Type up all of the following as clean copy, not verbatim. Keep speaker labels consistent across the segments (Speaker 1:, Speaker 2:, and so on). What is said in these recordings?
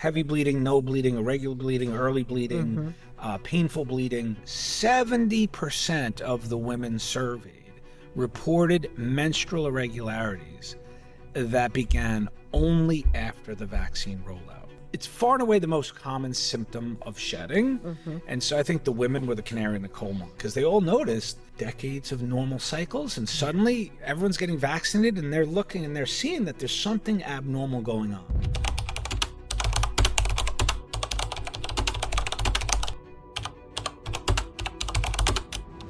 Speaker 1: heavy bleeding, no bleeding, irregular bleeding, early bleeding, painful bleeding. 70% of the women surveyed reported menstrual irregularities that began only after the vaccine rollout. It's far and away the most common symptom of shedding. And so I think the women were the canary in the coal mine, because they all noticed decades of normal cycles, and suddenly everyone's getting vaccinated and they're looking and they're seeing that there's something abnormal going on.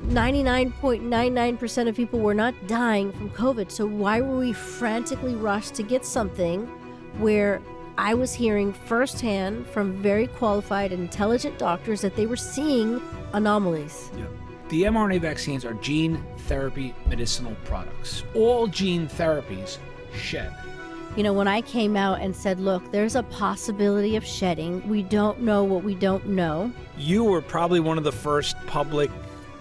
Speaker 2: .99% of people were not dying from COVID. So why were we frantically rushed to get something where I was hearing firsthand from very qualified and intelligent doctors that they were seeing anomalies?
Speaker 1: Yeah. The mRNA vaccines are gene therapy medicinal products. All gene therapies shed.
Speaker 2: You know, when I came out and said, look, there's a possibility of shedding, we don't know what we don't know.
Speaker 1: You were probably one of the first public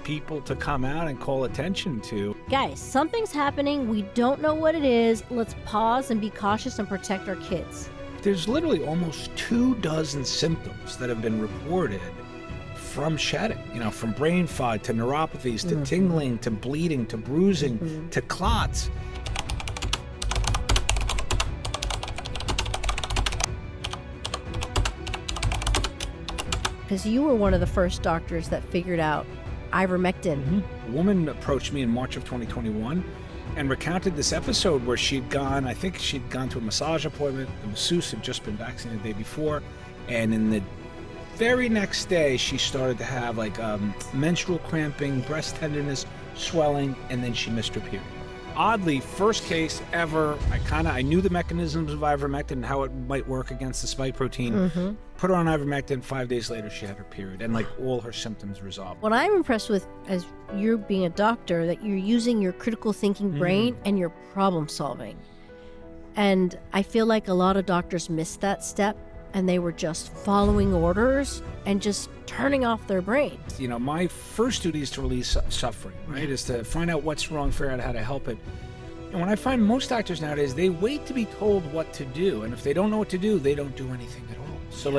Speaker 1: people to come out and call attention to.
Speaker 2: Guys, something's happening. We don't know what it is. Let's pause and be cautious and protect our kids.
Speaker 1: There's literally almost 24 symptoms that have been reported from shedding, from brain fog to neuropathies to tingling to bleeding to bruising to clots.
Speaker 2: Because you were one of the first doctors that figured out ivermectin.
Speaker 1: A woman approached me in March of 2021 and recounted this episode where she'd gone to a massage appointment. The masseuse had just been vaccinated the day before, and in the very next day she started to have menstrual cramping, breast tenderness, swelling, and then she missed her period. Oddly, first case ever. I knew the mechanisms of ivermectin and how it might work against the spike protein. Put her on ivermectin. 5 days later, she had her period, and all her symptoms resolved.
Speaker 2: What I'm impressed with, as you're being a doctor, that you're using your critical thinking brain and your problem solving. And I feel like a lot of doctors missed that step, and they were just following orders and just turning off their brain.
Speaker 1: My first duty is to release suffering, right? Is to find out what's wrong, figure out how to help it. And when I find most doctors nowadays, they wait to be told what to do. And if they don't know what to do, they don't do anything at all. So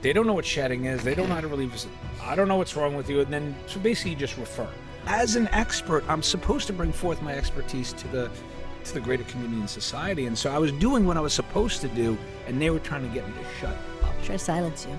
Speaker 1: they don't know what shedding is. They don't know how to relieve it. I don't know what's wrong with you. And then, so basically you just refer. As an expert, I'm supposed to bring forth my expertise to the greater community and society. And so I was doing what I was supposed to do, and they were trying to get me to shut up.
Speaker 2: Try to silence you.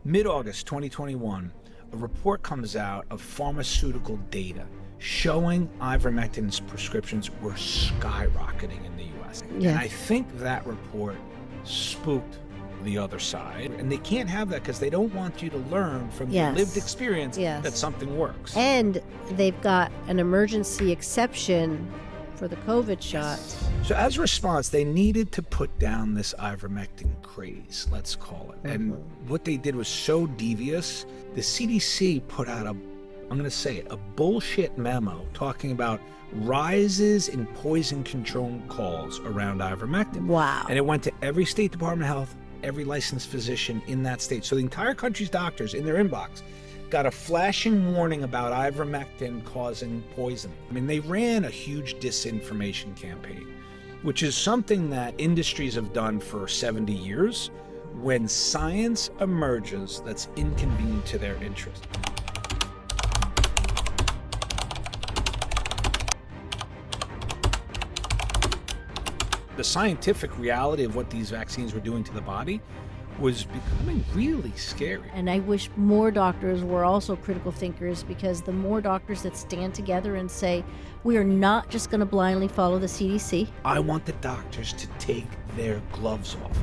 Speaker 1: Mid-August 2021, a report comes out of pharmaceutical data showing ivermectin's prescriptions were skyrocketing in the U.S.
Speaker 2: Yeah.
Speaker 1: And I think that report spooked the other side. And they can't have that because they don't want you to learn from the lived experience that something works.
Speaker 2: And they've got an emergency exception for the COVID shot.
Speaker 1: So as a response, they needed to put down this ivermectin craze, let's call it. And what they did was so devious. The CDC put out a bullshit memo talking about rises in poison control calls around ivermectin.
Speaker 2: Wow.
Speaker 1: And it went to every state department of health, every licensed physician in that state. So the entire country's doctors in their inbox got a flashing warning about ivermectin causing poisoning. I mean, they ran a huge disinformation campaign, which is something that industries have done for 70 years. When science emerges that's inconvenient to their interest. The scientific reality of what these vaccines were doing to the body was becoming really scary.
Speaker 2: And I wish more doctors were also critical thinkers, because the more doctors that stand together and say, we are not just going to blindly follow the CDC.
Speaker 1: I want the doctors to take their gloves off.